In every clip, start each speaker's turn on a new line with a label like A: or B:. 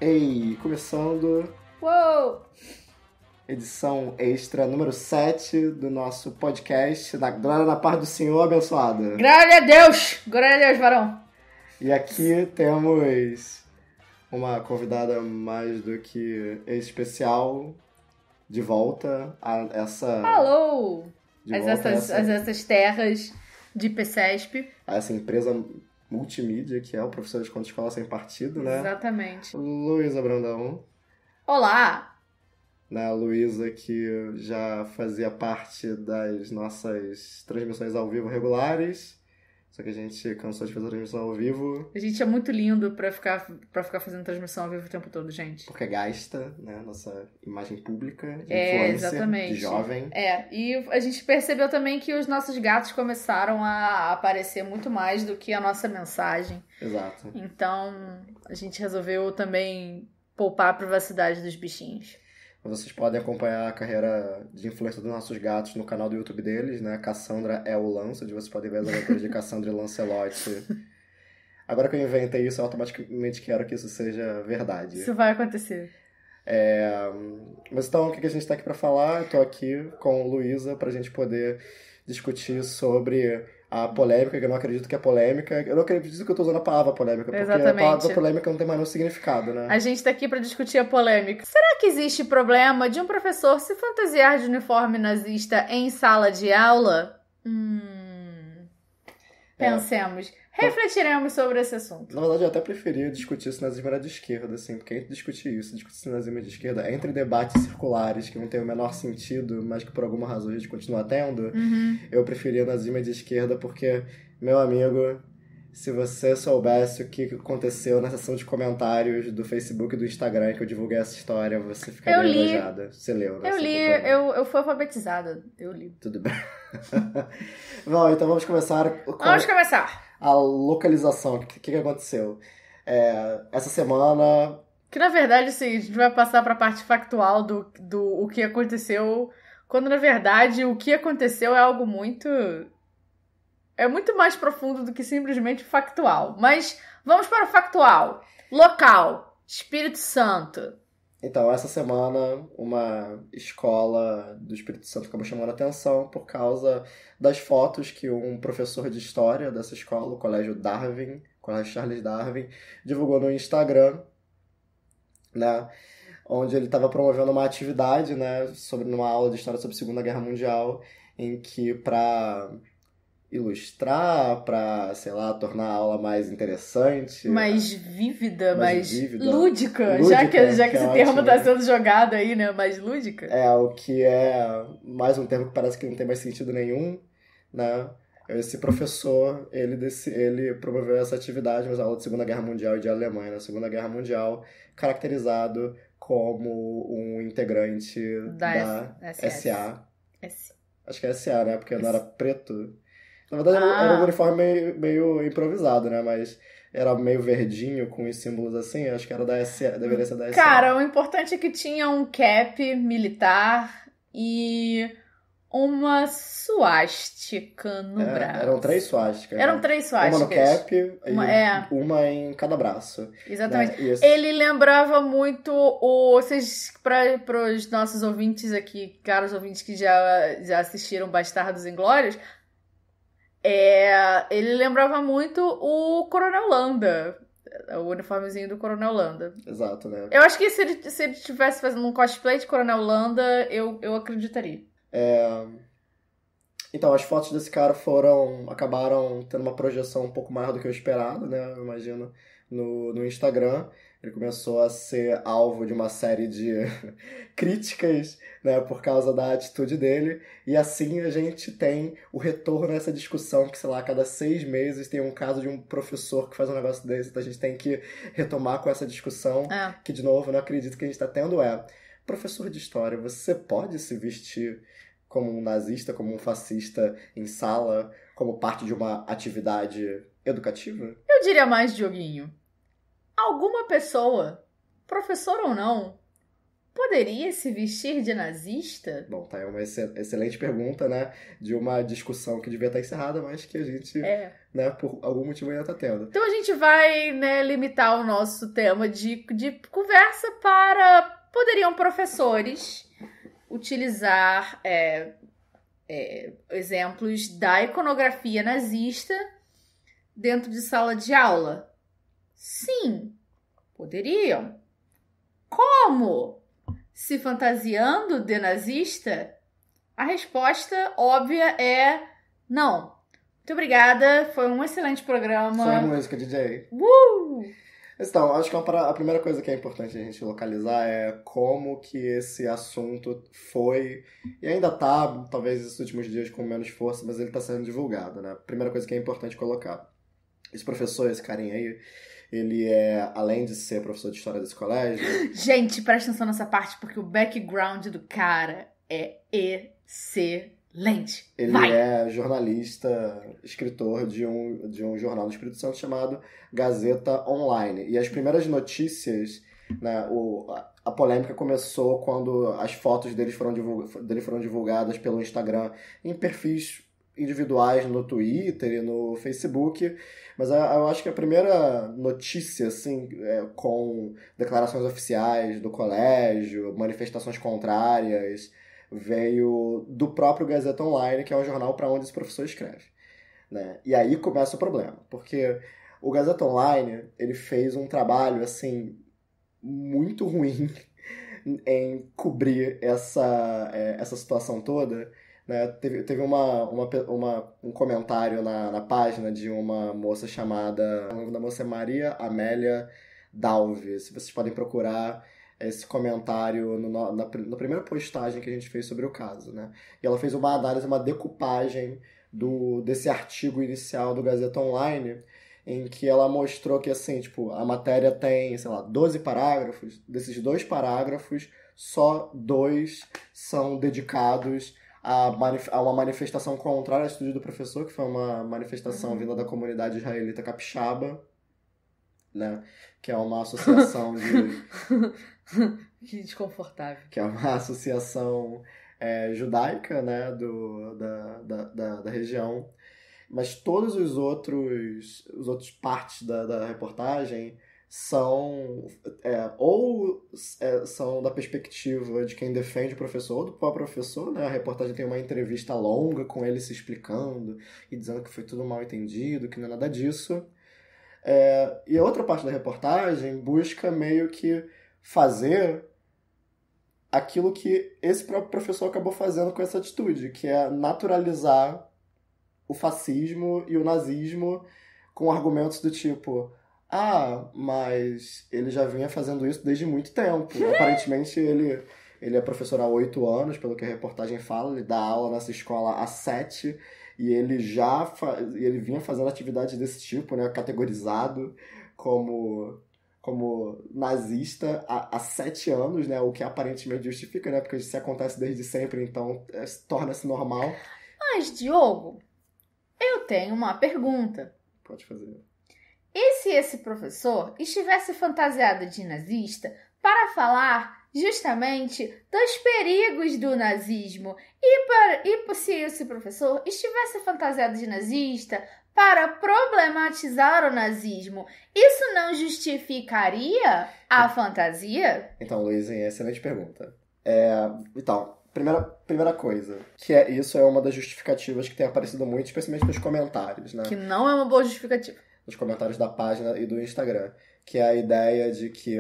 A: Ei, começando
B: Uou!
A: edição extra número 7 do nosso podcast, da Glória na Paz do Senhor abençoada.
B: Glória a Deus! Glória a Deus, varão!
A: E aqui temos uma convidada mais do que especial de volta a essa...
B: Alô!
A: De volta
B: Essas terras de PCESP.
A: a essa empresa multimídia que é o Professor de Conta Escola Sem Partido, né?
B: Exatamente.
A: Luísa Brandão.
B: Olá!
A: Né, a Luísa, que já fazia parte das nossas transmissões ao vivo regulares, só que a gente cansou de fazer transmissão ao vivo.
B: A gente é muito lindo pra ficar fazendo transmissão ao vivo o tempo todo, gente.
A: Porque gasta, né, nossa imagem pública, de
B: É,
A: influencer,
B: exatamente.
A: de jovem.
B: E a gente percebeu também que os nossos gatos começaram a aparecer muito mais do que a nossa mensagem.
A: Exato.
B: Então, a gente resolveu também poupar a privacidade dos bichinhos.
A: Vocês podem acompanhar a carreira de influência dos nossos gatos no canal do YouTube deles, né? Cassandra é o Lance, onde vocês podem ver as aventuras de Cassandra e Lancelot. Agora que eu inventei isso, eu automaticamente quero que isso seja verdade.
B: Isso vai acontecer.
A: Mas então, o que a gente está aqui para falar? Eu tô aqui com Luísa pra gente poder discutir sobre a polêmica, que eu não acredito que é polêmica. Eu não acredito que eu tô usando a palavra polêmica, porque
B: Exatamente.
A: a palavra polêmica não tem mais nenhum significado, né?
B: A gente tá aqui pra discutir a polêmica. Será que existe problema de um professor se fantasiar de uniforme nazista em sala de aula? Pensemos. Refletiremos sobre esse assunto.
A: Na verdade, eu até preferia discutir se nazismo era de esquerda, assim, porque entre discutir se nazismo é de esquerda, entre debates circulares que não tem o menor sentido, mas que por alguma razão a gente continua tendo, eu preferia nazismo de esquerda porque, meu amigo, se você soubesse o que aconteceu na seção de comentários do Facebook e do Instagram que eu divulguei essa história, você ficaria enojada. Você leu, né?
B: Eu
A: Você
B: li,
A: acompanhou.
B: eu fui alfabetizada. Eu li.
A: Tudo bem. Bom, então vamos começar com
B: Vamos começar.
A: a localização. O que aconteceu? Essa semana...
B: Que na verdade, assim, a gente vai passar pra parte factual do o que aconteceu, quando na verdade o que aconteceu é algo muito... É muito mais profundo do que simplesmente factual. Mas vamos para o factual. Local. Espírito Santo.
A: Então, essa semana, uma escola do Espírito Santo acabou chamando a atenção por causa das fotos que um professor de história dessa escola, o Colégio Darwin, Colégio Charles Darwin, divulgou no Instagram, né? Onde ele estava promovendo uma atividade, né, numa aula de história sobre a Segunda Guerra Mundial, em que para ilustrar, para, sei lá, tornar a aula mais interessante.
B: Mais vívida, mais
A: vívida.
B: lúdica. Já que esse
A: é
B: termo
A: ótimo.
B: tá sendo jogado aí, né? Mais lúdica.
A: O que é mais um termo que parece que não tem mais sentido nenhum, né? Esse professor, ele promoveu essa atividade nas aulas de Segunda Guerra Mundial e de Alemanha, na Segunda Guerra Mundial, caracterizado como um integrante da SA. Acho que é SA, né? Porque não era preto. Na verdade, era um uniforme meio improvisado, né? Mas era meio verdinho, com os símbolos assim. Acho que era da SA, deveria ser da SA.
B: Cara, o importante é que tinha um cap militar e uma suástica no braço.
A: Eram 3 suásticas.
B: Eram 3 suásticas.
A: Uma no cap e uma em cada braço.
B: Exatamente.
A: Né?
B: Ele lembrava muito para os nossos ouvintes aqui, caros ouvintes que já assistiram Bastardos Inglórios, ele lembrava muito o Coronel Landa, o uniformezinho do Coronel Landa.
A: Exato, né?
B: Eu acho que se ele estivesse fazendo um cosplay de Coronel Landa, eu acreditaria.
A: Então, as fotos desse cara acabaram tendo uma projeção um pouco maior do que eu esperado, né? Eu imagino, no Instagram. Ele começou a ser alvo de uma série de críticas, né, por causa da atitude dele. E assim a gente tem o retorno a essa discussão que, sei lá, a cada 6 meses tem um caso de um professor que faz um negócio desse. Então a gente tem que retomar com essa discussão, que, de novo, eu não acredito que a gente está tendo. Professor de história, você pode se vestir como um nazista, como um fascista em sala, como parte de uma atividade educativa?
B: Eu diria mais, Dioguinho. Alguma pessoa, professor ou não, poderia se vestir de nazista?
A: Bom, tá, é uma excelente pergunta, né? De uma discussão que devia estar encerrada, mas que a gente, né, por algum motivo ainda tá tendo.
B: Então a gente vai, né, limitar o nosso tema de conversa para... Poderiam professores utilizar exemplos da iconografia nazista dentro de sala de aula? Sim, poderiam. Como? Se fantasiando de nazista? A resposta óbvia é não. Muito obrigada, foi um excelente programa.
A: Foi a música, DJ. Então, acho que a primeira coisa que é importante a gente localizar é como que esse assunto foi, e ainda tá, talvez esses últimos dias com menos força, mas ele tá sendo divulgado, né? Primeira coisa que é importante colocar. Esse professor, esse carinha aí, ele é, além de ser professor de história desse colégio...
B: Gente, presta atenção nessa parte, porque o background do cara é excelente.
A: Ele é jornalista, escritor de um jornal do Espírito Santo chamado Gazeta Online. E as primeiras notícias, né, a polêmica começou quando as fotos dele foram divulgadas pelo Instagram em perfis individuais no Twitter e no Facebook. Mas eu acho que a primeira notícia, assim, com declarações oficiais do colégio, manifestações contrárias, veio do próprio Gazeta Online, que é o jornal para onde esse professor escreve, né? E aí começa o problema, porque o Gazeta Online, ele fez um trabalho, assim, muito ruim em cobrir essa situação toda, né? Teve um comentário na página de uma moça chamada... O nome da moça é Maria Amélia Dalves. Se vocês podem procurar esse comentário na primeira postagem que a gente fez sobre o caso, né? E ela fez uma análise, uma decupagem desse artigo inicial do Gazeta Online, em que ela mostrou que, assim, tipo, a matéria tem, sei lá, 12 parágrafos. Desses 2 parágrafos, só 2 são dedicados a uma manifestação contrária ao estúdio do professor, que foi uma manifestação vinda da comunidade israelita capixaba, né? Que é uma associação de...
B: Que desconfortável.
A: Que é uma associação judaica, né? Da região. Mas todos os outros partes da reportagem são são da perspectiva de quem defende o professor ou do próprio professor, né? A reportagem tem uma entrevista longa com ele se explicando e dizendo que foi tudo mal entendido, que não é nada disso. E a outra parte da reportagem busca meio que fazer aquilo que esse próprio professor acabou fazendo com essa atitude, que é naturalizar o fascismo e o nazismo com argumentos do tipo: mas ele já vinha fazendo isso desde muito tempo. Aparentemente ele é professor há 8 anos, pelo que a reportagem fala, ele dá aula nessa escola há 7, e ele ele vinha fazendo atividades desse tipo, né, categorizado como nazista há 7 anos, né, o que aparentemente justifica, né, porque se acontece desde sempre, então torna-se normal.
B: Mas, Diogo, eu tenho uma pergunta.
A: Pode fazer.
B: E se esse professor estivesse fantasiado de nazista para falar justamente dos perigos do nazismo? E se esse professor estivesse fantasiado de nazista para problematizar o nazismo, isso não justificaria a fantasia?
A: Então, Luiz, excelente pergunta. Então, primeira coisa, isso é uma das justificativas que tem aparecido muito, especialmente nos comentários, né?
B: Que não é uma boa justificativa.
A: Nos comentários da página e do Instagram, que é a ideia de que,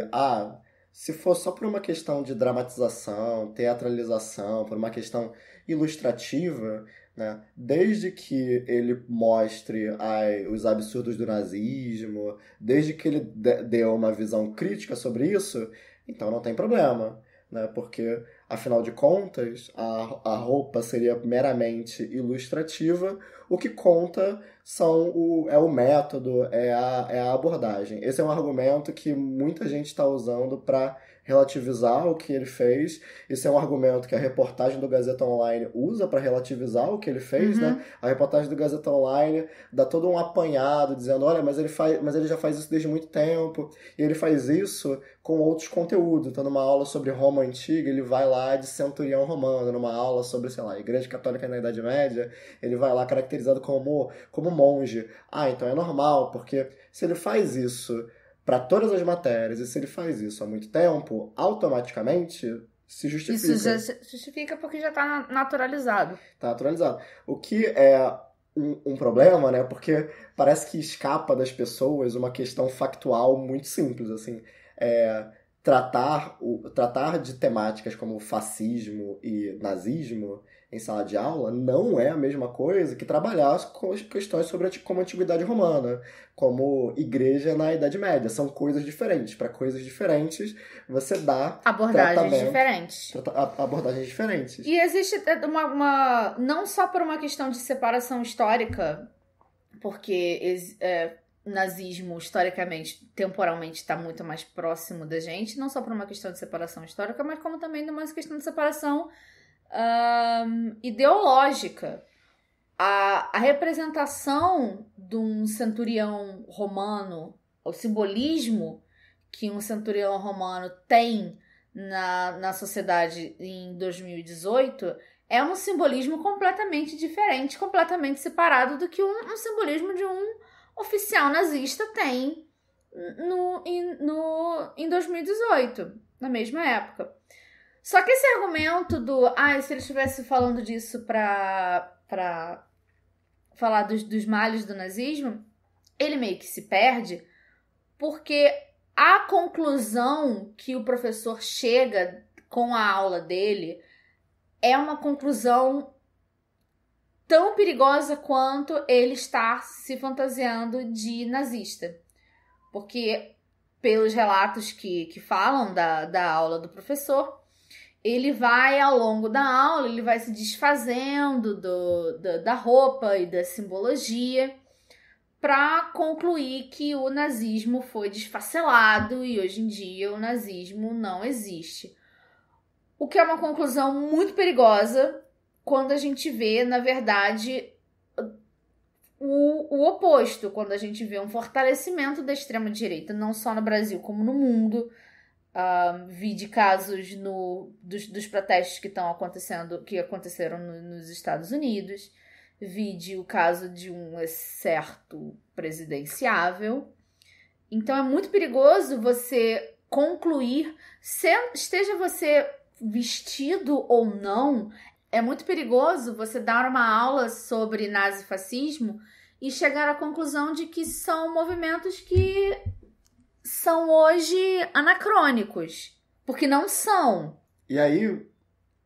A: se for só por uma questão de dramatização, teatralização, por uma questão ilustrativa, né, desde que ele mostre os absurdos do nazismo, desde que ele dê uma visão crítica sobre isso, então não tem problema, né, porque, afinal de contas, a roupa seria meramente ilustrativa, o que conta é o método, é a abordagem. Esse é um argumento que muita gente está usando para relativizar o que ele fez. Esse é um argumento que a reportagem do Gazeta Online usa para relativizar o que ele fez, né? A reportagem do Gazeta Online dá todo um apanhado, dizendo, olha, mas ele já faz isso desde muito tempo, e ele faz isso com outros conteúdos. Então, numa aula sobre Roma Antiga, ele vai lá de centurião romano. Numa aula sobre, sei lá, Igreja Católica na Idade Média, ele vai lá caracterizado como monge. Então é normal, porque se ele faz isso para todas as matérias, e se ele faz isso há muito tempo, automaticamente se justifica.
B: Isso já justifica porque já está naturalizado.
A: Tá naturalizado. O que é um problema, né? Porque parece que escapa das pessoas uma questão factual muito simples, assim. Tratar de temáticas como fascismo e nazismo em sala de aula não é a mesma coisa que trabalhar com questões sobre como a antiguidade romana, como igreja na Idade Média. São coisas diferentes. Para coisas diferentes, você dá
B: abordagens diferentes.
A: Abordagens diferentes.
B: E existe uma não só por uma questão de separação histórica, porque nazismo, historicamente, temporalmente, está muito mais próximo da gente, não só por uma questão de separação histórica, mas como também de uma questão de separação ideológica. A representação de um centurião romano, o simbolismo que um centurião romano tem na sociedade em 2018 é um simbolismo completamente diferente, completamente separado do que um simbolismo de um oficial nazista tem em 2018, na mesma época. Só que esse argumento se ele estivesse falando disso pra falar dos males do nazismo, ele meio que se perde, porque a conclusão que o professor chega com a aula dele é uma conclusão tão perigosa quanto ele estar se fantasiando de nazista. Porque, pelos relatos que falam da aula do professor, ele vai, ao longo da aula, ele vai se desfazendo da roupa e da simbologia para concluir que o nazismo foi desfacelado e hoje em dia o nazismo não existe. O que é uma conclusão muito perigosa quando a gente vê, na verdade, o oposto, quando a gente vê um fortalecimento da extrema-direita, não só no Brasil como no mundo. Vi de casos dos protestos que aconteceram nos Estados Unidos, vi o caso de um exército presidenciável. Então é muito perigoso você concluir, esteja você vestido ou não, é muito perigoso você dar uma aula sobre nazifascismo e chegar à conclusão de que são movimentos que são hoje anacrônicos, porque não são.
A: E aí,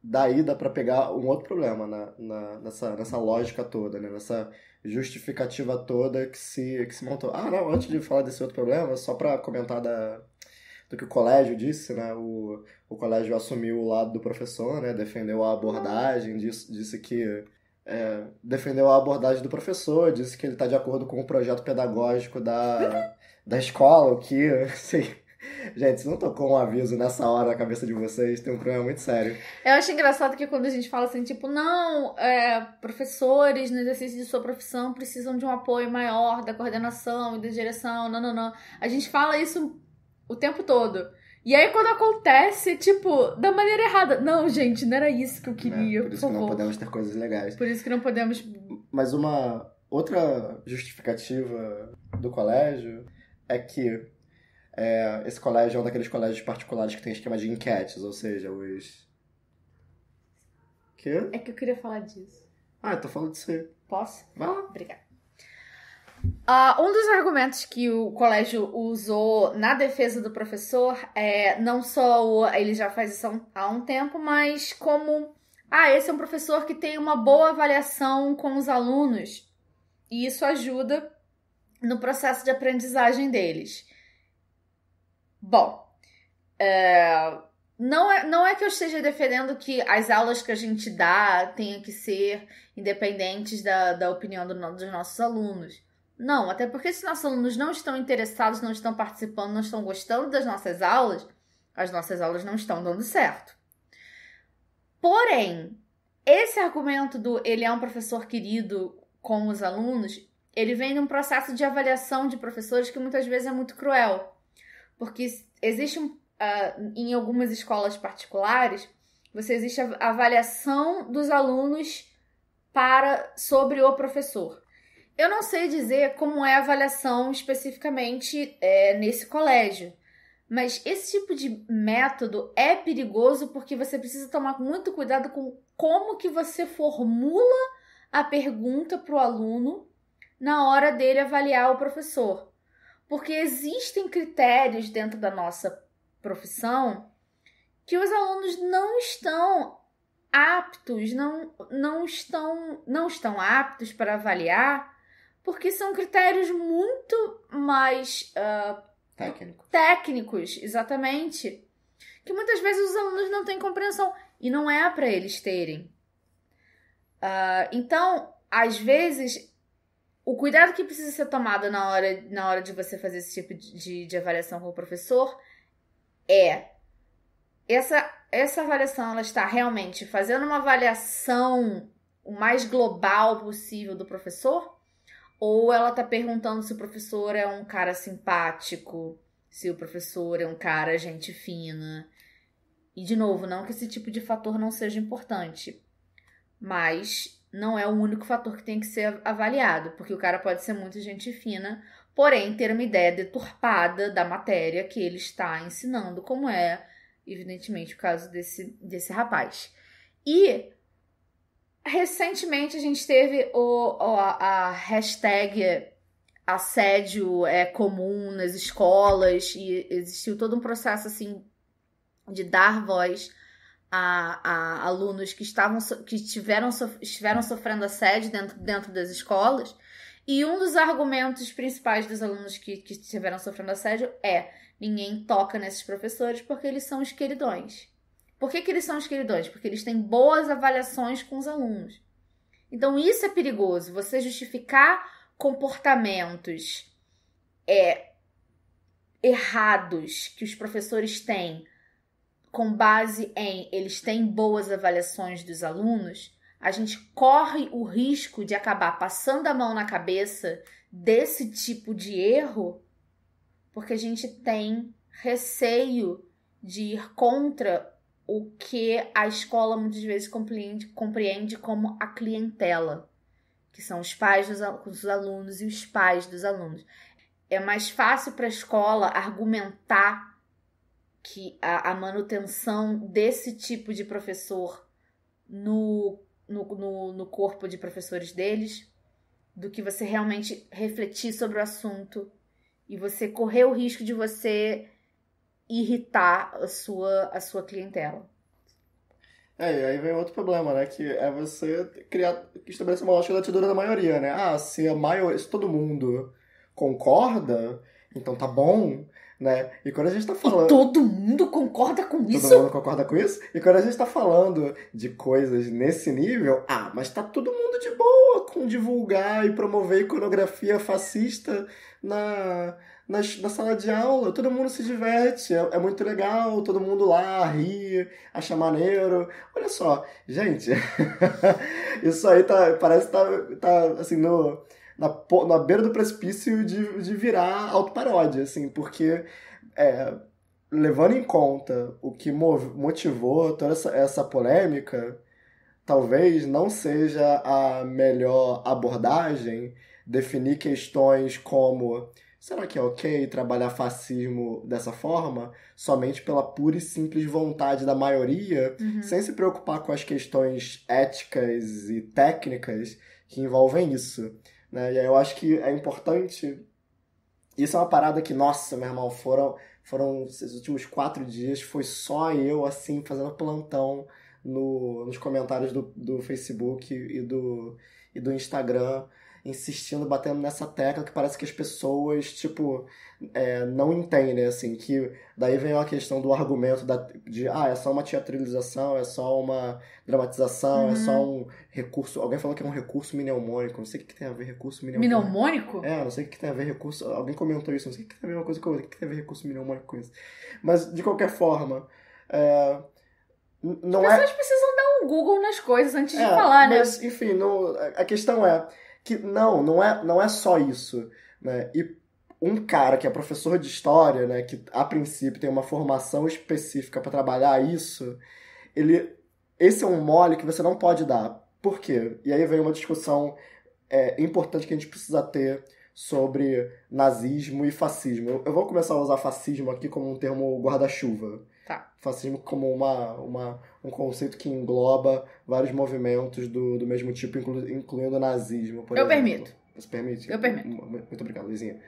A: daí dá pra pegar um outro problema nessa lógica toda, né? Nessa justificativa toda que se montou. Não, antes de falar desse outro problema, só pra comentar do que o colégio disse, né? O colégio assumiu o lado do professor, né? Defendeu a abordagem, disse que... defendeu a abordagem do professor, disse que ele está de acordo com o projeto pedagógico da escola, o que, assim, gente, se não tocou um aviso nessa hora na cabeça de vocês, tem um problema muito sério.
B: Eu acho engraçado que quando a gente fala assim, tipo, não, professores no exercício de sua profissão precisam de um apoio maior da coordenação e da direção, não. A gente fala isso o tempo todo. E aí, quando acontece, tipo, da maneira errada. Não, gente, não era isso que eu queria,
A: por isso que não podemos ter coisas legais.
B: Por isso que não podemos...
A: Mas uma outra justificativa do colégio é que esse colégio é um daqueles colégios particulares que tem esquema de enquetes, ou seja, os... Quê?
B: É que eu queria falar disso.
A: Eu tô falando disso aí.
B: Posso?
A: Vai lá.
B: Obrigada. Um dos argumentos que o colégio usou na defesa do professor não só ele já faz isso há um tempo, mas como esse é um professor que tem uma boa avaliação com os alunos e isso ajuda no processo de aprendizagem deles. Bom, não é que eu esteja defendendo que as aulas que a gente dá tenham que ser independentes da opinião dos nossos alunos. Não, até porque se nossos alunos não estão interessados, não estão participando, não estão gostando das nossas aulas, as nossas aulas não estão dando certo. Porém, esse argumento do ele é um professor querido com os alunos, ele vem de um processo de avaliação de professores que muitas vezes é muito cruel. Porque existe, em algumas escolas particulares, existe a avaliação dos alunos sobre o professor. Eu não sei dizer como é a avaliação especificamente nesse colégio, mas esse tipo de método é perigoso porque você precisa tomar muito cuidado com como que você formula a pergunta para o aluno na hora dele avaliar o professor. Porque existem critérios dentro da nossa profissão que os alunos não estão aptos, não estão aptos para avaliar, porque são critérios muito mais técnicos, exatamente, que muitas vezes os alunos não têm compreensão e não é para eles terem. Então, às vezes, o cuidado que precisa ser tomado na hora de você fazer esse tipo de avaliação com o professor é essa avaliação, ela está realmente fazendo uma avaliação o mais global possível do professor? Ou ela está perguntando se o professor é um cara simpático, se o professor é um cara gente fina? E, de novo, não que esse tipo de fator não seja importante, mas não é o único fator que tem que ser avaliado, porque o cara pode ser muito gente fina, porém ter uma ideia deturpada da matéria que ele está ensinando, como é, evidentemente, o caso desse rapaz. E recentemente a gente teve a hashtag assédio comum nas escolas e existiu todo um processo assim de dar voz a alunos que estiveram sofrendo assédio dentro das escolas. E um dos argumentos principais dos alunos que estiveram sofrendo assédio ninguém toca nesses professores porque eles são os queridões. Por que eles são os queridões? Porque eles têm boas avaliações com os alunos. Então, isso é perigoso. Você justificar comportamentos errados que os professores têm com base em eles têm boas avaliações dos alunos, a gente corre o risco de acabar passando a mão na cabeça desse tipo de erro porque a gente tem receio de ir contra o que a escola muitas vezes compreende como a clientela, que são os pais dos alunos e os pais dos alunos. É mais fácil para a escola argumentar que a manutenção desse tipo de professor no corpo de professores deles do que você realmente refletir sobre o assunto e você correr o risco de você irritar a sua clientela.
A: E aí vem outro problema, né? Que é você estabelecer uma lógica da teoria da maioria, né? Se todo mundo concorda, então tá bom, né? E quando a gente tá falando...
B: E todo mundo concorda com isso?
A: Todo mundo concorda com isso? E quando a gente tá falando de coisas nesse nível, mas tá todo mundo de boa com divulgar e promover iconografia fascista na sala de aula, todo mundo se diverte, é muito legal, todo mundo lá ri, acha maneiro. Olha só, gente, isso aí parece que tá assim, na beira do precipício de virar autoparódia, assim, porque levando em conta o que motivou toda essa polêmica, talvez não seja a melhor abordagem definir questões como: será que é ok trabalhar fascismo dessa forma? Somente pela pura e simples vontade da maioria, sem se preocupar com as questões éticas e técnicas que envolvem isso, né? E aí eu acho que é importante... Isso é uma parada que, nossa, meu irmão, foram esses últimos 4 dias, foi só eu, assim, fazendo plantão nos comentários do Facebook e do Instagram. insistindo, batendo nessa tecla que parece que as pessoas, tipo, não entendem, assim, que daí vem a questão do argumento é só uma teatralização, é só uma dramatização, é só um recurso. Alguém falou que é um recurso mnemônico, não sei o que tem a ver recurso mnemônico.
B: Mnemônico?
A: Não sei o que tem a ver recurso. Alguém comentou isso, não sei o que tem a ver uma coisa com outra, o que tem a ver recurso mnemônico com isso. Mas, de qualquer forma, não
B: As pessoas precisam dar um Google nas coisas antes de falar, né?
A: Mas, enfim, a questão é que não é só isso, né? E um cara que é professor de história, né, que a princípio tem uma formação específica para trabalhar isso, esse é um mole que você não pode dar. Por quê? E aí vem uma discussão importante que a gente precisa ter sobre nazismo e fascismo. Eu vou começar a usar fascismo aqui como um termo guarda-chuva.
B: Tá.
A: Fascismo como um conceito que engloba vários movimentos do mesmo tipo, incluindo o nazismo, por exemplo.
B: Permito.
A: Você permite?
B: Eu permito.
A: Muito obrigado, Luizinha.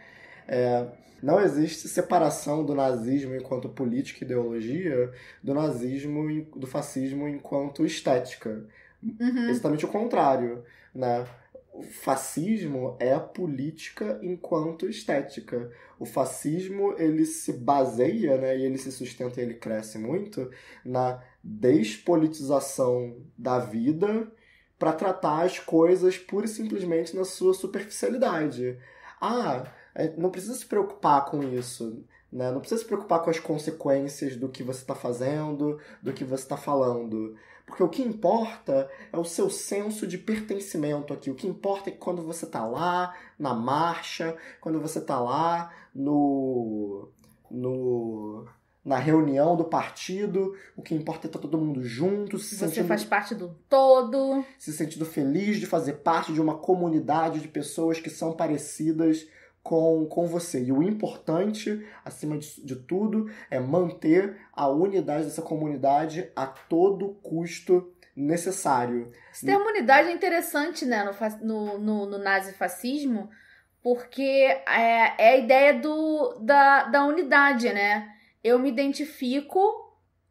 A: Não existe separação do nazismo enquanto política e ideologia do fascismo enquanto estética. Exatamente o contrário, né? O fascismo é a política enquanto estética. O fascismo, ele se baseia, né, e ele se sustenta e ele cresce muito na despolitização da vida para tratar as coisas pura e simplesmente na sua superficialidade. Não precisa se preocupar com isso, né? Não precisa se preocupar com as consequências do que você está fazendo, do que você está falando. Porque o que importa é o seu senso de pertencimento aqui. O que importa é que quando você está lá na marcha, quando você está lá na reunião do partido, o que importa é estar todo mundo junto,
B: Você faz parte do todo.
A: Se sentindo feliz de fazer parte de uma comunidade de pessoas que são parecidas com você. E o importante, acima de tudo, é manter a unidade dessa comunidade a todo custo necessário.
B: Esse termo unidade é interessante, né, no nazifascismo, porque é a ideia da unidade, né? Eu me identifico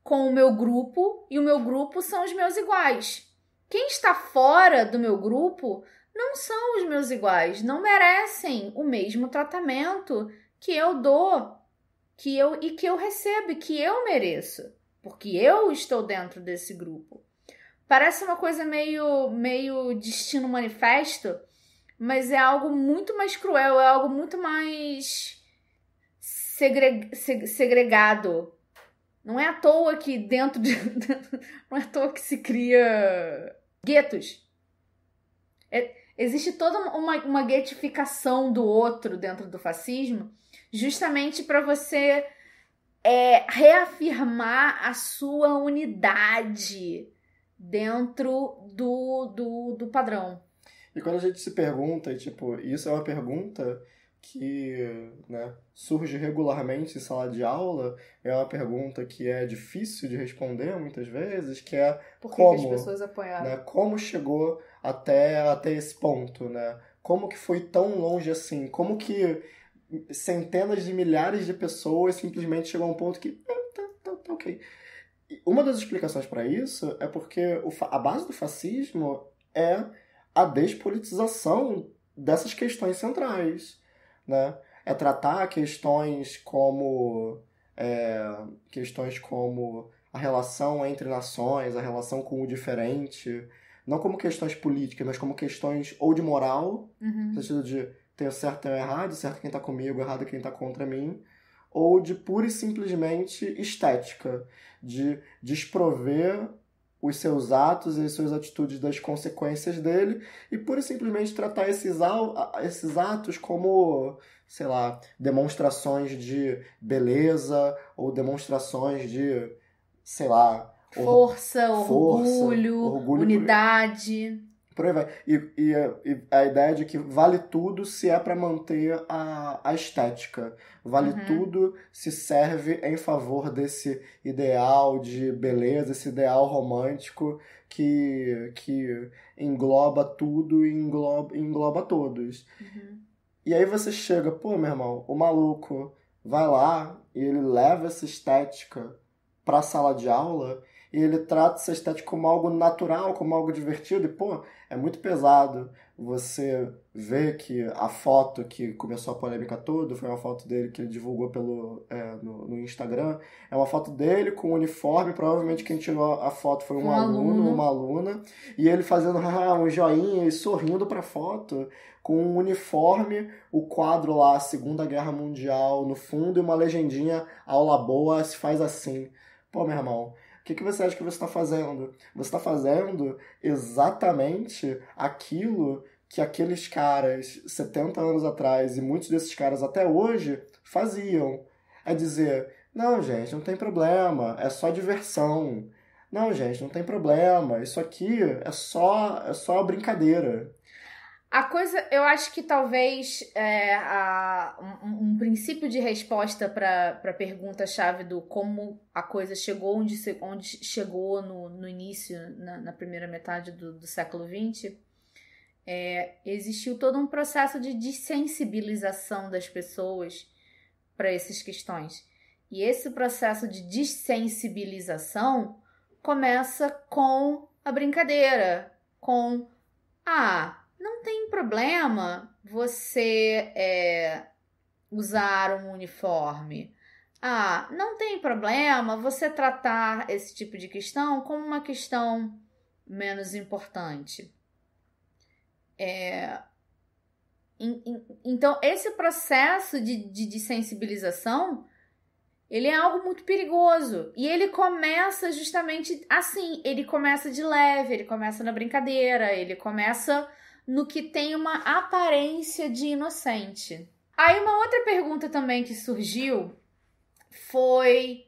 B: com o meu grupo e o meu grupo são os meus iguais. Quem está fora do meu grupo não são os meus iguais, não merecem o mesmo tratamento que eu dou, que eu recebo e que eu mereço, porque eu estou dentro desse grupo. Parece uma coisa meio destino manifesto, mas é algo muito mais cruel, é algo muito mais segregado. Não é à toa que não é à toa que se cria guetos. Existe toda uma guetificação do outro dentro do fascismo, justamente para você reafirmar a sua unidade dentro do padrão.
A: E quando a gente se pergunta, isso é uma pergunta que, né, surge regularmente em sala de aula, é uma pergunta que é difícil de responder muitas vezes, que é
B: Por que as pessoas apoiaram?
A: Né, como chegou até esse ponto, né? Como que foi tão longe assim? Como que centenas de milhares de pessoas simplesmente chegou a um ponto que tá ok. E uma das explicações para isso é porque a base do fascismo é a despolitização dessas questões centrais, né? É tratar questões como a relação entre nações, a relação com o diferente, não como questões políticas, mas como questões ou de moral, no sentido de tenho certo, tenho errado, certo quem tá comigo, errado quem tá contra mim, ou de pura e simplesmente estética, de desprover os seus atos e as suas atitudes das consequências dele e pura e simplesmente tratar esses atos como, sei lá, demonstrações de beleza ou demonstrações de, sei lá,
B: força, orgulho, unidade.
A: Por aí vai. E a ideia de que vale tudo se é para manter a estética. Vale tudo se serve em favor desse ideal de beleza, esse ideal romântico que engloba tudo e engloba todos. E aí você chega, pô, meu irmão, o maluco vai lá e ele leva essa estética pra sala de aula e ele trata essa estética como algo natural, como algo divertido, e, pô, é muito pesado você ver que a foto que começou a polêmica toda foi uma foto dele que ele divulgou no Instagram. É uma foto dele com um uniforme, provavelmente quem tirou a foto foi um aluno, uma aluna, e ele fazendo um joinha e sorrindo pra foto, com um uniforme, o quadro lá, Segunda Guerra Mundial, no fundo, e uma legendinha, aula boa, se faz assim. Pô, meu irmão, o que você acha que você está fazendo? Você está fazendo exatamente aquilo que aqueles caras 70 anos atrás, e muitos desses caras até hoje, faziam. É dizer, não, gente, não tem problema, é só diversão. Não, gente, não tem problema, isso aqui é só brincadeira.
B: A coisa, eu acho que talvez um princípio de resposta para a pergunta-chave do como a coisa chegou onde chegou no início, na primeira metade do século XX, existiu todo um processo de dessensibilização das pessoas para essas questões. E esse processo de dessensibilização começa com a brincadeira, com não tem problema você usar um uniforme. Não tem problema você tratar esse tipo de questão como uma questão menos importante. Então, esse processo de sensibilização, ele é algo muito perigoso. E ele começa justamente assim. Ele começa de leve, ele começa na brincadeira, ele começa no que tem uma aparência de inocente. Aí uma outra pergunta também que surgiu foi: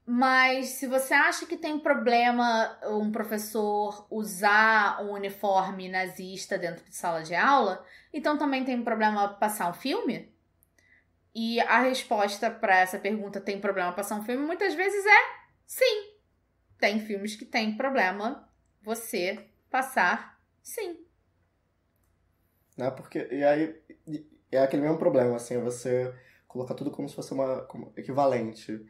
B: mas se você acha que tem problema um professor usar um uniforme nazista dentro de sala de aula, então também tem problema passar um filme? E a resposta para essa pergunta, tem problema passar um filme, muitas vezes sim. Tem filmes que tem problema você passar. Sim.
A: Né? Porque, e aí, é aquele mesmo problema, assim, é você colocar tudo como se fosse como equivalente.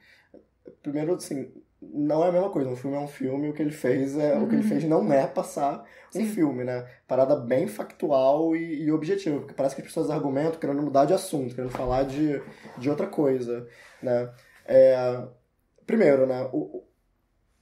A: Primeiro, assim, não é a mesma coisa. Um filme é um filme, o que ele fez o que ele fez não é passar um filme, né? Parada bem factual e objetiva, porque parece que as pessoas argumentam querendo mudar de assunto, querendo falar de outra coisa, né? Primeiro, né?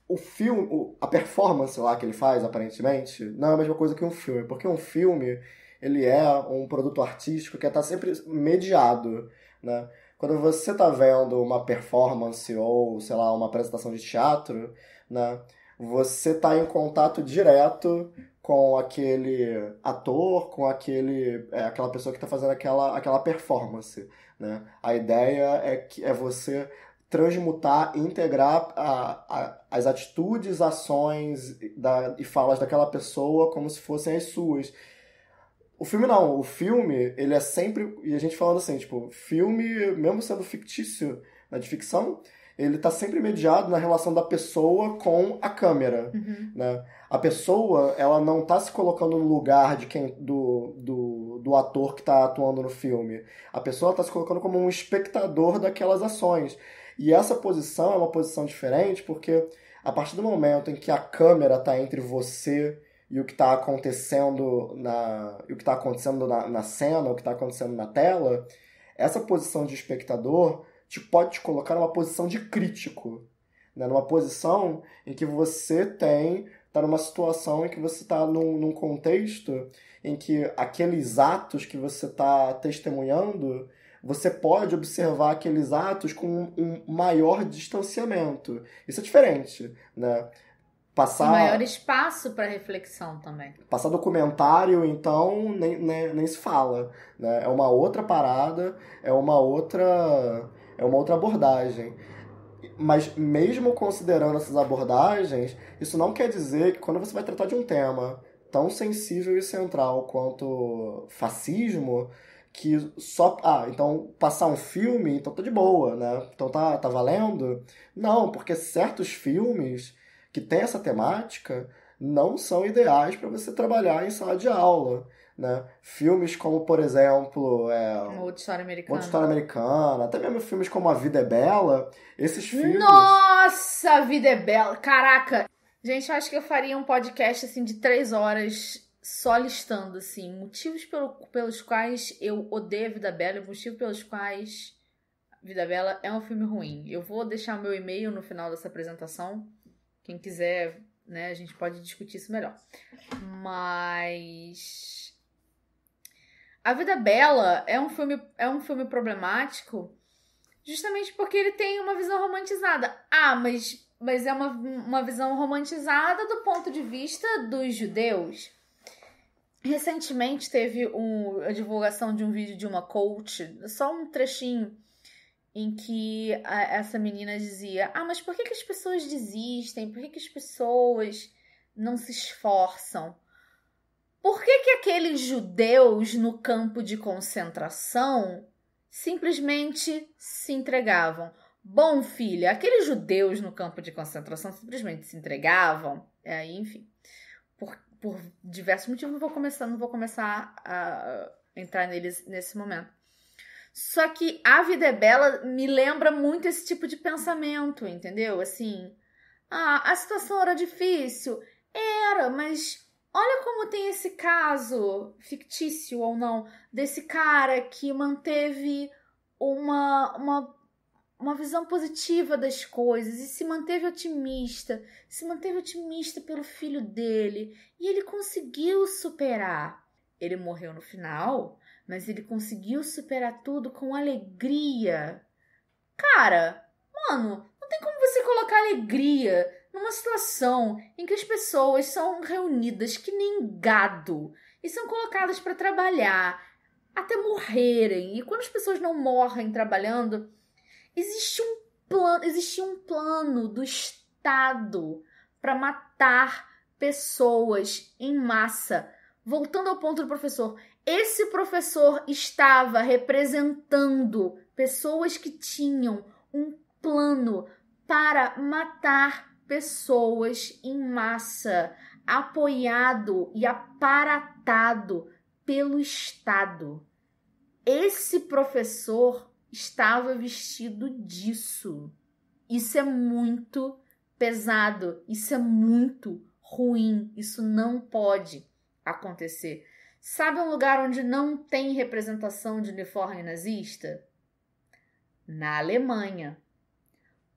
A: O filme, a performance lá que ele faz, aparentemente, não é a mesma coisa que um filme, porque um filme, ele é um produto artístico que está sempre mediado, né? Quando você está vendo uma performance ou, sei lá, uma apresentação de teatro, né, você está em contato direto com aquele ator, com aquela pessoa que está fazendo aquela performance, né? A ideia é você transmutar, integrar as atitudes, ações e falas daquela pessoa como se fossem as suas. O filme não. O filme, ele é sempre... E a gente falando assim, tipo, filme, mesmo sendo fictício, né, de ficção, ele tá sempre mediado na relação da pessoa com a câmera, né? A pessoa, ela não tá se colocando no lugar do ator que tá atuando no filme. A pessoa tá se colocando como um espectador daquelas ações. E essa posição é uma posição diferente porque a partir do momento em que a câmera tá entre você e o que está acontecendo na cena, o que está acontecendo na tela, essa posição de espectador pode te colocar numa posição de crítico, né? Numa posição em que você está numa situação em que você está num contexto em que aqueles atos que você está testemunhando, você pode observar aqueles atos com um maior distanciamento. Isso é diferente, né?
B: E maior espaço para reflexão também.
A: Passar documentário, então, nem se fala, né? É uma outra parada, é uma outra abordagem. Mas mesmo considerando essas abordagens, isso não quer dizer que quando você vai tratar de um tema tão sensível e central quanto fascismo, que só... então passar um filme, então tá de boa, né? Então tá valendo? Não, porque certos filmes que tem essa temática não são ideais para você trabalhar em sala de aula, né? Filmes como, por exemplo,
B: Uma outra história americana.
A: Outra História Americana, até mesmo filmes como A Vida é Bela, esses filmes...
B: Nossa, A Vida é Bela! Caraca! Gente, eu acho que eu faria um podcast, assim, de 3 horas só listando, assim, motivos pelos quais eu odeio A Vida é Bela e motivos pelos quais A Vida é Bela é um filme ruim. Eu vou deixar meu e-mail no final dessa apresentação. Quem quiser, né, a gente pode discutir isso melhor. Mas... A Vida é Bela é um filme problemático justamente porque ele tem uma visão romantizada. Mas é uma visão romantizada do ponto de vista dos judeus. Recentemente teve a divulgação de um vídeo de uma coach, só um trechinho, em que essa menina dizia: mas por que as pessoas desistem? Por que as pessoas não se esforçam? Por que aqueles judeus no campo de concentração simplesmente se entregavam? Bom, filha, aqueles judeus no campo de concentração simplesmente se entregavam, enfim, por diversos motivos, não vou começar a entrar neles nesse momento. Só que A Vida é Bela me lembra muito esse tipo de pensamento, entendeu? Assim, a situação era difícil, mas olha como tem esse caso, fictício ou não, desse cara que manteve uma visão positiva das coisas e se manteve otimista pelo filho dele, e ele conseguiu superar. Ele morreu no final, mas ele conseguiu superar tudo com alegria. Cara, mano, não tem como você colocar alegria numa situação em que as pessoas são reunidas que nem gado e são colocadas para trabalhar até morrerem. E quando as pessoas não morrem trabalhando, existia um plano do Estado para matar pessoas em massa. Voltando ao ponto do professor, esse professor estava representando pessoas que tinham um plano para matar pessoas em massa, apoiado e aparatado pelo Estado. Esse professor estava vestido disso. Isso é muito pesado, isso é muito ruim, isso não pode acontecer. Sabe um lugar onde não tem representação de uniforme nazista? Na Alemanha.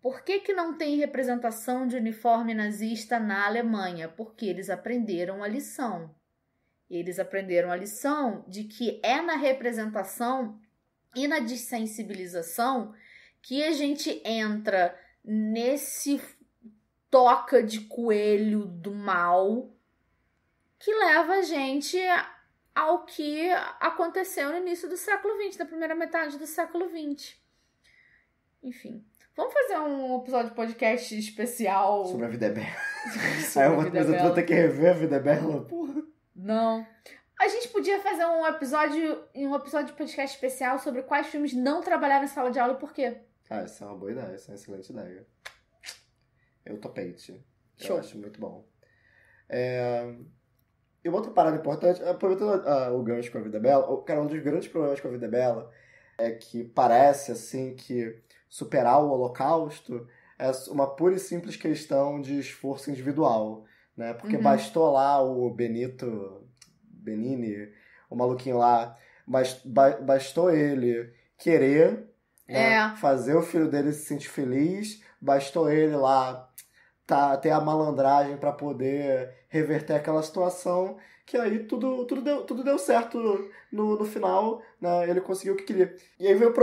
B: Por que não tem representação de uniforme nazista na Alemanha? Porque eles aprenderam a lição. Eles aprenderam a lição de que é na representação e na dessensibilização que a gente entra nesse toca de coelho do mal que leva a gente ao que aconteceu no início do século XX, na primeira metade do século XX. Enfim, vamos fazer um episódio de podcast especial
A: sobre A Vida é Bela. Aí eu vou ter que rever A Vida é Bela, porra.
B: Não. A gente podia fazer um episódio de podcast especial sobre quais filmes não trabalharam em sala de aula e por quê.
A: Essa é uma boa ideia, essa é uma excelente ideia. Eu topei.
B: Show.
A: Eu acho muito bom. E uma outra parada importante, aproveitando o gancho com A Vida é Bela, cara, um dos grandes problemas com A Vida é Bela é que parece, assim, que superar o Holocausto é uma pura e simples questão de esforço individual, né? Porque bastou lá o Benini, o maluquinho lá, bastou ele querer, né, fazer o filho dele se sentir feliz, bastou ele lá ter a malandragem para poder reverter aquela situação, que aí tudo deu certo no final, né? Ele conseguiu o que queria. E aí veio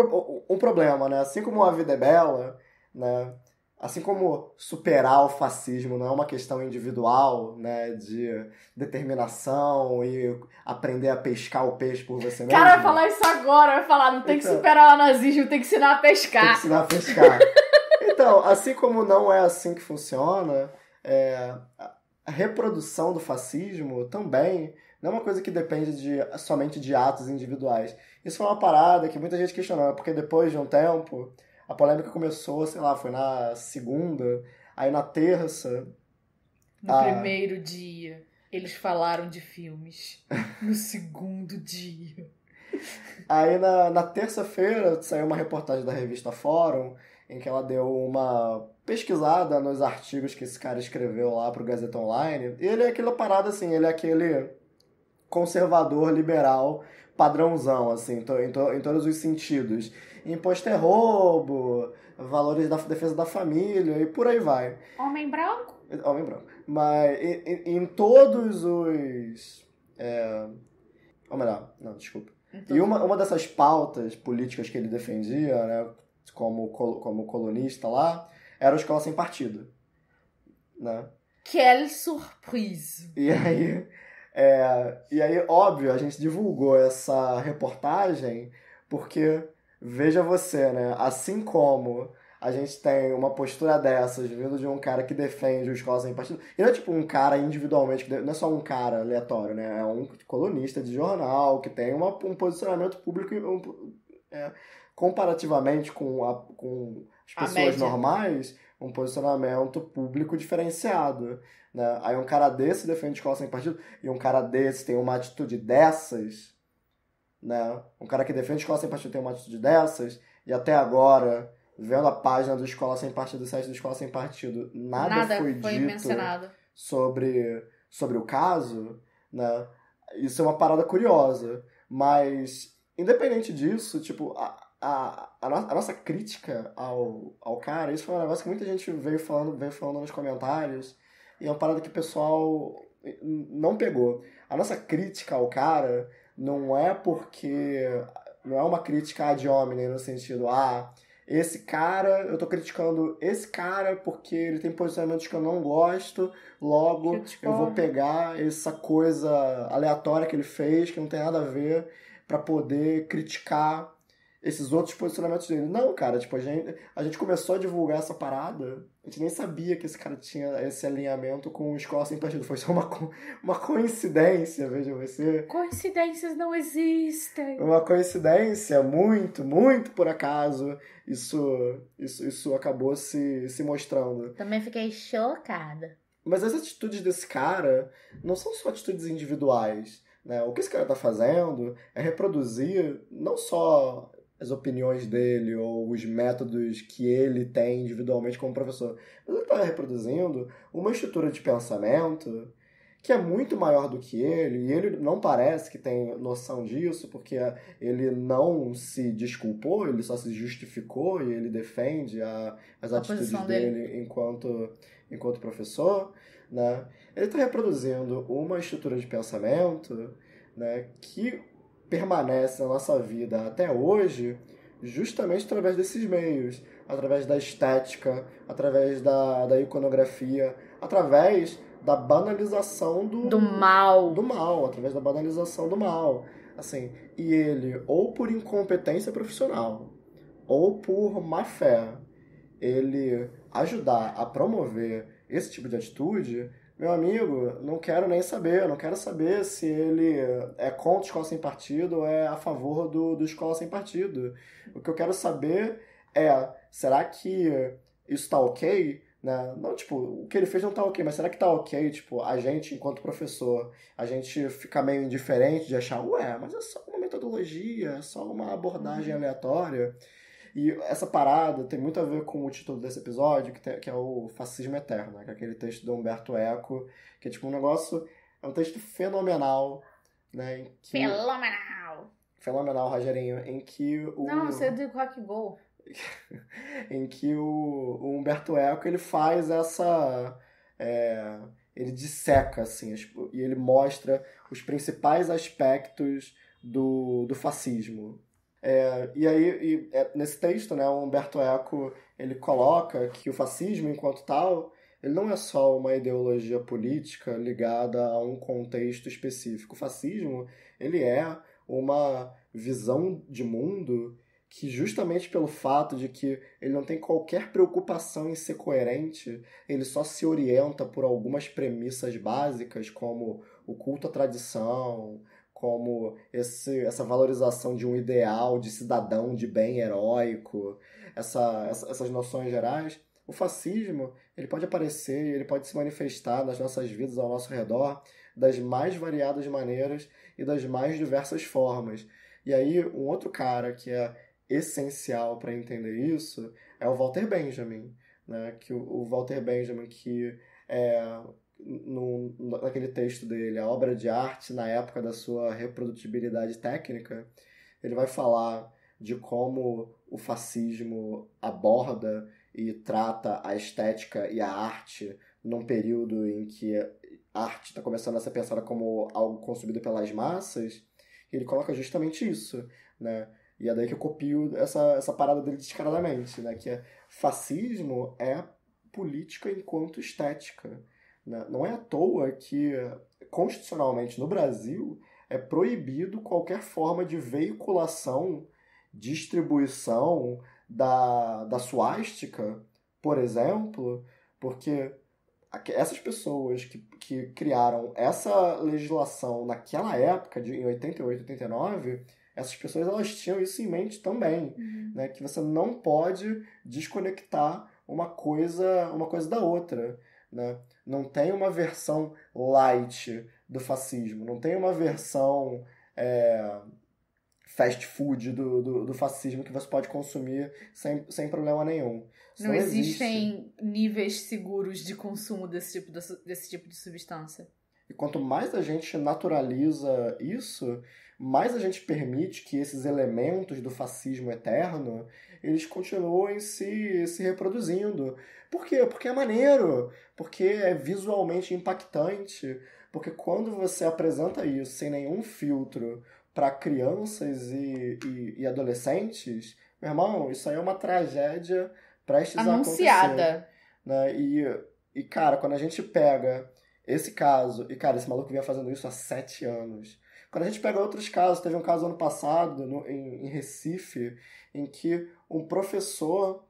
A: um problema, né? Assim como A Vida é Bela, né? Assim como superar o fascismo não é uma questão individual, né, de determinação e aprender a pescar o peixe por você mesmo.
B: Cara, vai falar isso agora, vai falar, não tem que superar o nazismo, tem que ensinar a pescar.
A: Tem que ensinar a pescar. Então, assim como não é assim que funciona, a reprodução do fascismo também não é uma coisa que depende somente de atos individuais. Isso foi uma parada que muita gente questionou, porque depois de um tempo, a polêmica começou, sei lá, foi na segunda, aí na terça,
B: No primeiro dia, eles falaram de filmes. No segundo dia.
A: Aí na terça-feira saiu uma reportagem da revista Fórum, em que ela deu uma pesquisada nos artigos que esse cara escreveu lá pro Gazeta Online. E ele é aquela parada assim, ele é aquele conservador liberal padrãozão, assim, em todos os sentidos. Imposto é roubo, valores da defesa da família e por aí vai.
B: Homem branco?
A: Homem branco. Mas em todos os... Ou melhor, não, desculpa. E uma dessas pautas políticas que ele defendia, né, como colunista lá, era a escola sem partido. Né?
B: Quelle surprise!
A: E aí, óbvio, a gente divulgou essa reportagem porque, veja você, né, assim como a gente tem uma postura dessas vindo de um cara que defende o escola sem partido, e não é tipo um cara individualmente, não é só um cara aleatório, né, é um colunista de jornal que tem um posicionamento público comparativamente com as pessoas normais, um posicionamento público diferenciado. Né? Aí um cara desse defende escola sem partido e um cara desse tem uma atitude dessas, né? Um cara que defende escola sem partido tem uma atitude dessas, e até agora, vendo a página do Escola Sem Partido, do site do Escola Sem Partido, nada foi dito
B: mencionado
A: sobre o caso, né? Isso é uma parada curiosa, mas independente disso, tipo, a nossa crítica ao cara, isso foi um negócio que muita gente veio falando nos comentários, e é uma parada que o pessoal não pegou. A nossa crítica ao cara não é uma crítica ad hominem, no sentido, esse cara, eu tô criticando esse cara porque ele tem posicionamentos que eu não gosto, logo eu vou pegar essa coisa aleatória que ele fez, que não tem nada a ver, pra poder criticar esses outros posicionamentos dele. Não, cara, tipo, a gente começou a divulgar essa parada, a gente nem sabia que esse cara tinha esse alinhamento com o Escola Sem Partido. Foi só uma coincidência, veja você.
B: Coincidências não existem.
A: Uma coincidência, muito, muito por acaso, isso acabou se mostrando.
B: Também fiquei chocada.
A: Mas as atitudes desse cara não são só atitudes individuais, né? O que esse cara tá fazendo é reproduzir não só as opiniões dele ou os métodos que ele tem individualmente como professor, mas ele está reproduzindo uma estrutura de pensamento que é muito maior do que ele, e ele não parece que tem noção disso, porque ele não se desculpou, ele só se justificou e ele defende as atitudes dele enquanto professor, né? Ele está reproduzindo uma estrutura de pensamento, né, que permanece na nossa vida até hoje justamente através desses meios, através da estética, através da iconografia, através da banalização do mal, através da banalização do mal. Assim, e ele, ou por incompetência profissional, ou por má fé, ele ajudar a promover esse tipo de atitude, meu amigo, não quero nem saber. Não quero saber se ele é contra a escola sem partido ou é a favor do escola sem partido. O que eu quero saber é, será que isso tá ok? Né? Não, tipo, o que ele fez não tá ok, mas será que tá ok, tipo, a gente, enquanto professor, a gente fica meio indiferente de achar, mas é só uma metodologia, é só uma abordagem aleatória. E essa parada tem muito a ver com o título desse episódio, que é o Fascismo Eterno, né? Que é aquele texto do Humberto Eco, que é tipo um negócio, é um texto fenomenal, né? Fenomenal, Rogerinho, em que
B: Não, você é do Rock Go.
A: em que o Humberto Eco, ele faz essa... ele disseca, assim, e ele mostra os principais aspectos do fascismo. E aí, nesse texto, né, o Humberto Eco, ele coloca que o fascismo, enquanto tal, ele não é só uma ideologia política ligada a um contexto específico. O fascismo, ele é uma visão de mundo que, justamente pelo fato de que ele não tem qualquer preocupação em ser coerente, ele só se orienta por algumas premissas básicas, como o culto à tradição, como essa valorização de um ideal de cidadão de bem heróico, essas noções gerais, O fascismo, ele pode aparecer, ele pode se manifestar nas nossas vidas ao nosso redor das mais variadas maneiras e das mais diversas formas. E aí, um outro cara que é essencial para entender isso é o Walter Benjamin, né? Que o Walter Benjamin, que é, naquele texto dele, A Obra de Arte na Época da Sua Reprodutibilidade Técnica, ele vai falar de como o fascismo aborda e trata a estética e a arte num período em que a arte está começando a ser pensada como algo consumido pelas massas, e ele coloca justamente isso, né? E é daí que eu copio essa parada dele descaradamente, né? Que é fascismo é política enquanto estética, né? Não é à toa que, constitucionalmente, no Brasil, é proibido qualquer forma de veiculação, distribuição da suástica, por exemplo, porque essas pessoas que criaram essa legislação naquela época, em 88, 89, essas pessoas elas tinham isso em mente também, né? Que você não pode desconectar uma coisa da outra, né? Não tem uma versão light do fascismo, não tem uma versão fast food do fascismo que você pode consumir sem problema nenhum.
B: Não existem níveis seguros de consumo desse tipo de substância.
A: E quanto mais a gente naturaliza isso, mais a gente permite que esses elementos do fascismo eterno, eles continuem se reproduzindo. Por quê? Porque é maneiro, porque é visualmente impactante, porque quando você apresenta isso sem nenhum filtro para crianças e adolescentes, meu irmão, isso aí é uma tragédia prestes
B: anunciada.
A: A acontecer. Né? E, cara, quando a gente pega esse caso, e cara, esse maluco vinha fazendo isso há 7 anos. Quando a gente pega outros casos, teve um caso ano passado, em Recife, em que um professor,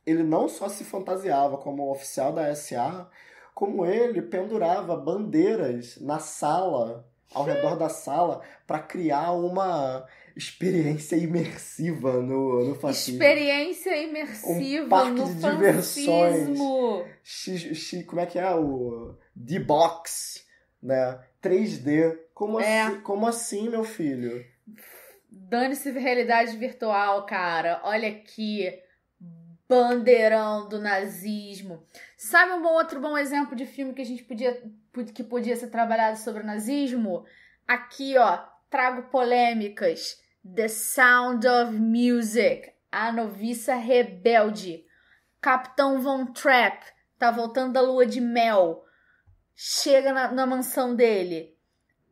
A: ele não só se fantasiava como oficial da SA, como ele pendurava bandeiras na sala, ao redor da sala, para criar uma experiência imersiva no fascismo.
B: Experiência imersiva
A: um parque
B: no
A: de
B: fascismo.
A: Diversões. Como é que é? O D-Box, né? 3D. Como assim, meu filho?
B: Dane-se realidade virtual, cara. Olha aqui. Bandeirão do nazismo. Sabe outro bom exemplo de filme que a gente podia ser trabalhado sobre o nazismo? Aqui, ó, trago polêmicas. The Sound of Music, A Noviça Rebelde. Capitão Von Trapp tá voltando da lua de mel. Chega na mansão dele.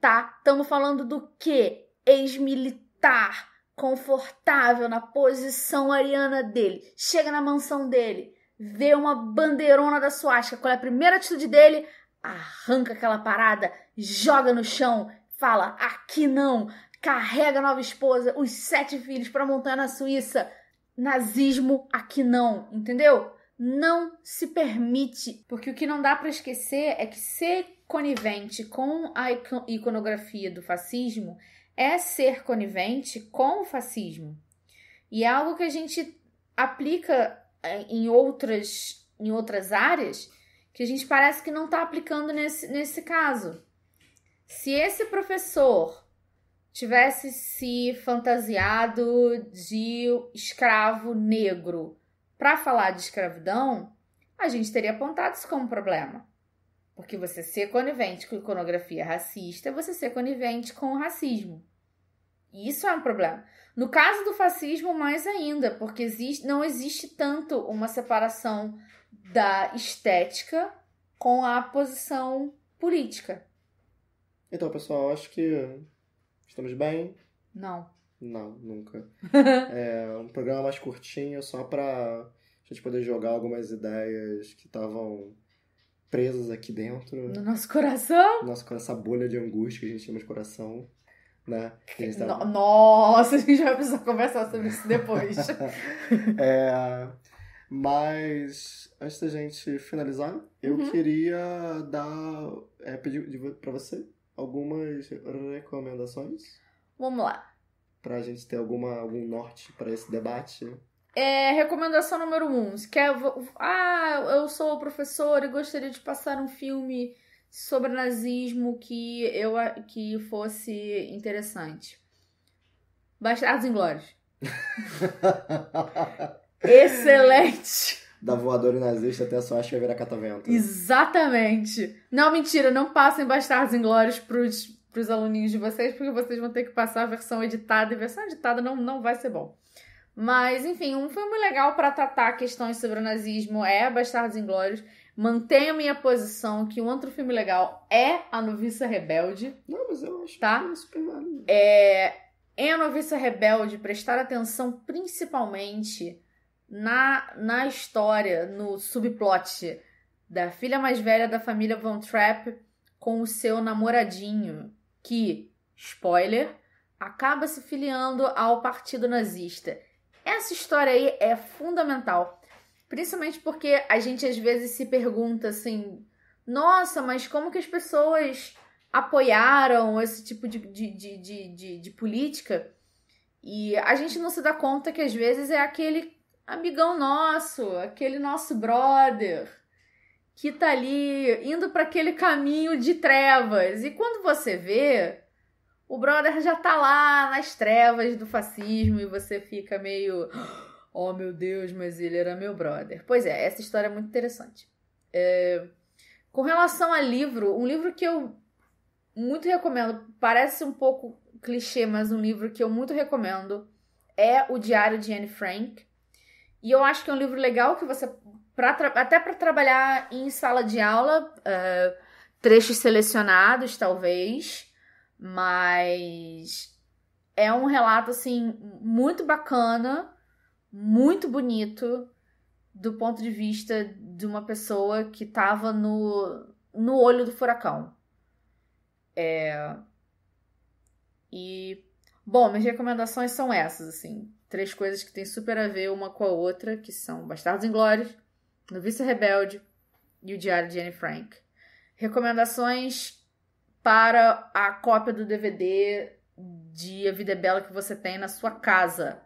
B: Tá? Estamos falando do quê? Ex-militar, confortável na posição ariana dele. Chega na mansão dele, vê uma bandeirona da suástica. Qual é a primeira atitude dele? Arranca aquela parada, joga no chão, fala, aqui não. Carrega a nova esposa, os 7 filhos para a montanha na Suíça. Nazismo, aqui não, entendeu? Não se permite, porque o que não dá para esquecer é que ser conivente com a iconografia do fascismo é ser conivente com o fascismo. E é algo que a gente aplica em outras áreas que a gente parece que não está aplicando nesse caso. Se esse professor tivesse se fantasiado de escravo negro para falar de escravidão, a gente teria apontado isso como problema. Porque você ser conivente com iconografia racista é você ser conivente com o racismo. E isso é um problema. No caso do fascismo, mais ainda, porque não existe tanto uma separação da estética com a posição política.
A: Então, pessoal, acho que estamos bem?
B: Não.
A: Não, nunca. É um programa mais curtinho, só pra gente poder jogar algumas ideias que estavam presas aqui dentro.
B: No nosso coração?
A: Essa bolha de angústia que a gente chama de coração, né?
B: Nossa, a gente vai precisar conversar sobre isso depois.
A: Mas, antes da gente finalizar, eu queria pedir pra você algumas recomendações.
B: Vamos lá.
A: Pra gente ter algum norte para esse debate.
B: Recomendação número 1. Se quer... eu sou professora e gostaria de passar um filme sobre nazismo que fosse interessante. Bastardos Inglórios. Excelente!
A: Da voadora nazista até a sua acha que vai virar catavento.
B: Exatamente. Não, mentira, não passem Bastardos Inglórios pros aluninhos de vocês, porque vocês vão ter que passar a versão editada, e a versão editada não vai ser bom. Mas, enfim, um filme legal para tratar questões sobre o nazismo é Bastardos Inglórios. Mantenho minha posição que um outro filme legal é A Noviça Rebelde.
A: Não, mas eu acho
B: tá?
A: que é super válido.
B: Em A Noviça Rebelde, prestar atenção principalmente na história, no subplot da filha mais velha da família Von Trapp com o seu namoradinho, que, spoiler, acaba se filiando ao partido nazista. Essa história aí é fundamental, principalmente porque a gente às vezes se pergunta assim, nossa, mas como que as pessoas apoiaram esse tipo de política? E a gente não se dá conta que às vezes é aquele amigão nosso, aquele nosso brother, que tá ali indo para aquele caminho de trevas. E quando você vê, o brother já tá lá nas trevas do fascismo e você fica meio... Oh, meu Deus, mas ele era meu brother. Pois é, essa história é muito interessante. Com relação a livro, um livro que eu muito recomendo, parece um pouco clichê, mas um livro que eu muito recomendo é O Diário de Anne Frank. E eu acho que é um livro legal que você... até para trabalhar em sala de aula, trechos selecionados, talvez, mas é um relato, assim, muito bacana, muito bonito, do ponto de vista de uma pessoa que estava no olho do furacão. Bom, minhas recomendações são essas, assim. 3 coisas que tem super a ver uma com a outra, que são Bastardos Inglórios, Noviça Rebelde e O Diário de Anne Frank. Recomendações para a cópia do DVD de A Vida é Bela que você tem na sua casa.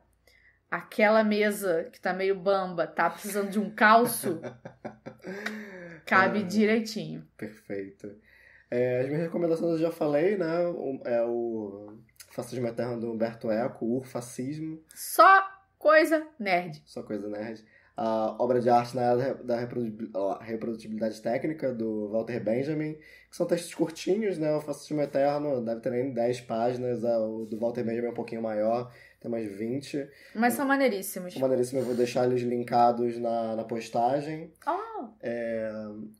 B: Aquela mesa que tá meio bamba, tá precisando de um calço, cabe direitinho.
A: Perfeito. As minhas recomendações eu já falei, né? O Fascismo Eterno do Humberto Eco, o Urfascismo.
B: Só coisa nerd.
A: Só coisa nerd. A obra de arte na era da reprodutibilidade técnica, do Walter Benjamin, que são textos curtinhos, né? O Fascismo Eterno deve ter nem 10 páginas, o do Walter Benjamin é um pouquinho maior, tem mais 20.
B: Mas são maneiríssimos.
A: São maneiríssimos, eu vou deixar eles linkados na postagem.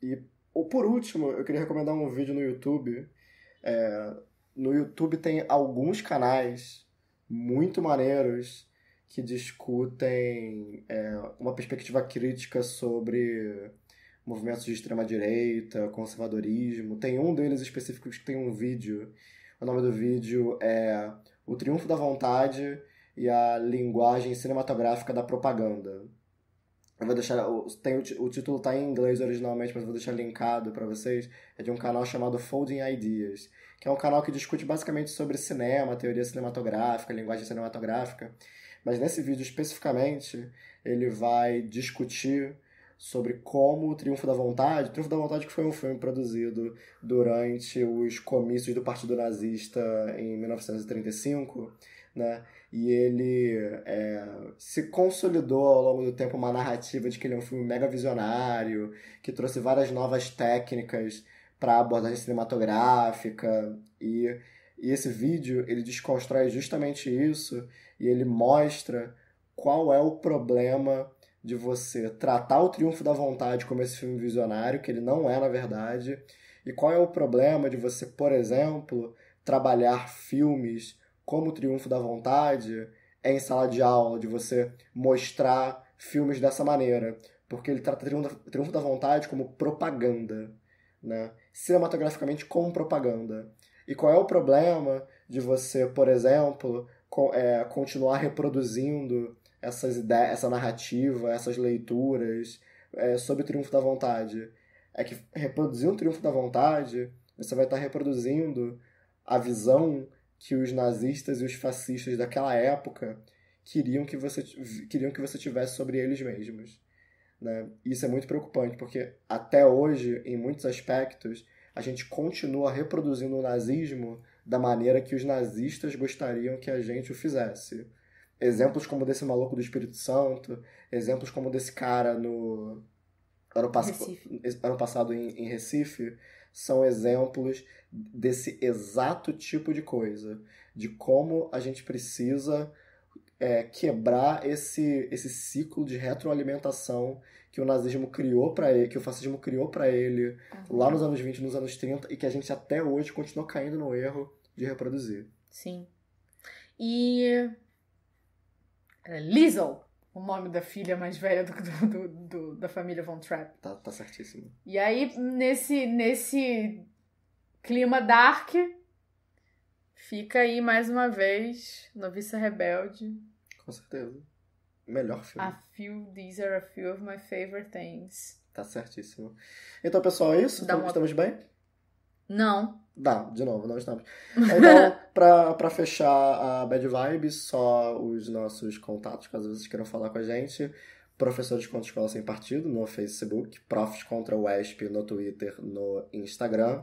A: E por último, eu queria recomendar um vídeo no YouTube. No YouTube tem alguns canais muito maneiros que discutem uma perspectiva crítica sobre movimentos de extrema-direita, conservadorismo. Tem um deles específico que tem um vídeo. O nome do vídeo é O Triunfo da Vontade e a Linguagem Cinematográfica da Propaganda. Eu vou deixar... o título tá em inglês originalmente, mas eu vou deixar linkado para vocês. É de um canal chamado Folding Ideas, que é um canal que discute basicamente sobre cinema, teoria cinematográfica, linguagem cinematográfica. Mas nesse vídeo especificamente, ele vai discutir sobre como o Triunfo da Vontade que foi um filme produzido durante os comícios do Partido Nazista em 1935, né? E ele se consolidou ao longo do tempo uma narrativa de que ele é um filme mega visionário, que trouxe várias novas técnicas para a abordagem cinematográfica, e esse vídeo ele desconstrói justamente isso, e ele mostra qual é o problema de você tratar o Triunfo da Vontade como esse filme visionário, que ele não é na verdade, e qual é o problema de você, por exemplo, trabalhar filmes como o Triunfo da Vontade em sala de aula, de você mostrar filmes dessa maneira, porque ele trata Triunfo da Vontade como propaganda, né? Cinematograficamente como propaganda. E qual é o problema de você, por exemplo, continuar reproduzindo essas ideias, essa narrativa, essas leituras sobre o Triunfo da Vontade? É que reproduzir um Triunfo da Vontade, você vai estar reproduzindo a visão que os nazistas e os fascistas daquela época queriam que você tivesse sobre eles mesmos. Né? Isso é muito preocupante, porque até hoje, em muitos aspectos, a gente continua reproduzindo o nazismo da maneira que os nazistas gostariam que a gente o fizesse. Exemplos como desse maluco do Espírito Santo, exemplos como desse cara no ano passado em Recife, são exemplos desse exato tipo de coisa, de como a gente precisa quebrar esse ciclo de retroalimentação que o nazismo criou para ele, que o fascismo criou para ele lá nos anos 20, nos anos 30, e que a gente até hoje continua caindo no erro de reproduzir.
B: Sim. E Liesl, o nome da filha mais velha da família Von Trapp.
A: Tá certíssimo.
B: E aí, nesse clima dark, fica aí mais uma vez Noviça Rebelde.
A: Com certeza. Melhor filme.
B: These are a few of my favorite things.
A: Tá certíssimo. Então, pessoal, é isso? Estamos bem?
B: Não.
A: De novo, não estamos. Então, pra fechar a Bad Vibes, só os nossos contatos, caso vocês queiram falar com a gente. Professores contra a Escola Sem Partido no Facebook, Profs contra o UESP no Twitter, no Instagram.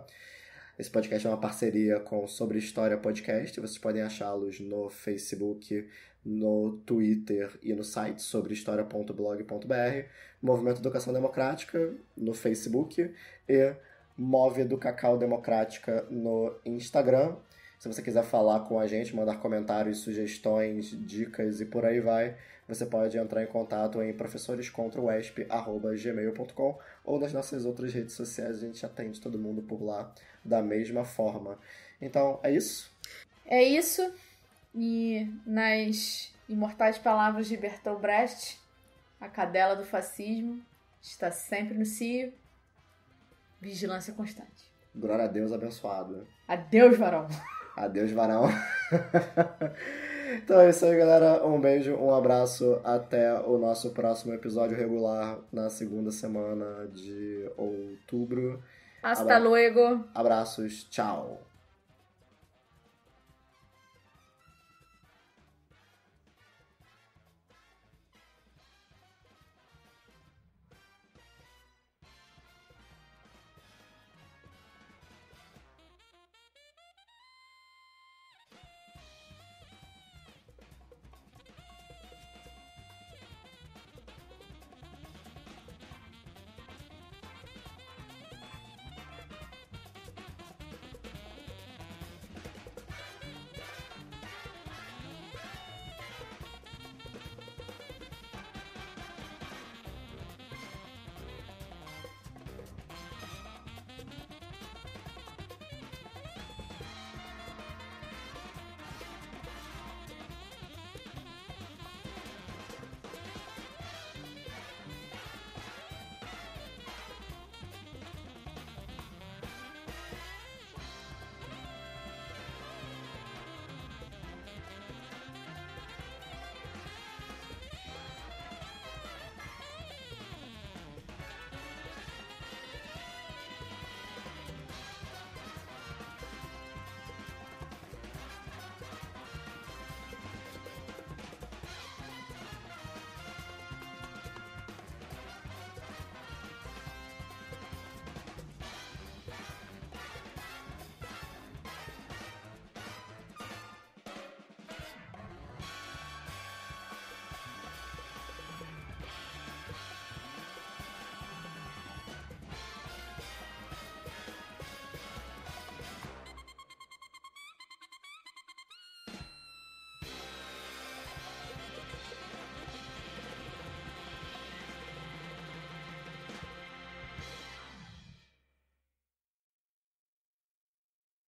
A: Esse podcast é uma parceria com Sobre História Podcast. Vocês podem achá-los no Facebook, no Twitter e no site sobrehistoria.blog.br. Movimento Educação Democrática no Facebook e Move Educacau Democrática no Instagram. Se você quiser falar com a gente, mandar comentários, sugestões, dicas e por aí vai, você pode entrar em contato em professorescontrauesp@gmail.com ou nas nossas outras redes sociais. A gente atende todo mundo por lá da mesma forma. Então, é isso?
B: É isso. E nas imortais palavras de Bertolt Brecht, a cadela do fascismo está sempre no cio. Vigilância constante.
A: Glória a Deus abençoado.
B: Adeus, varão.
A: Adeus, varão. Então é isso aí, galera. Um beijo, um abraço. Até o nosso próximo episódio regular na segunda semana de outubro.
B: Hasta luego.
A: Abraços. Tchau.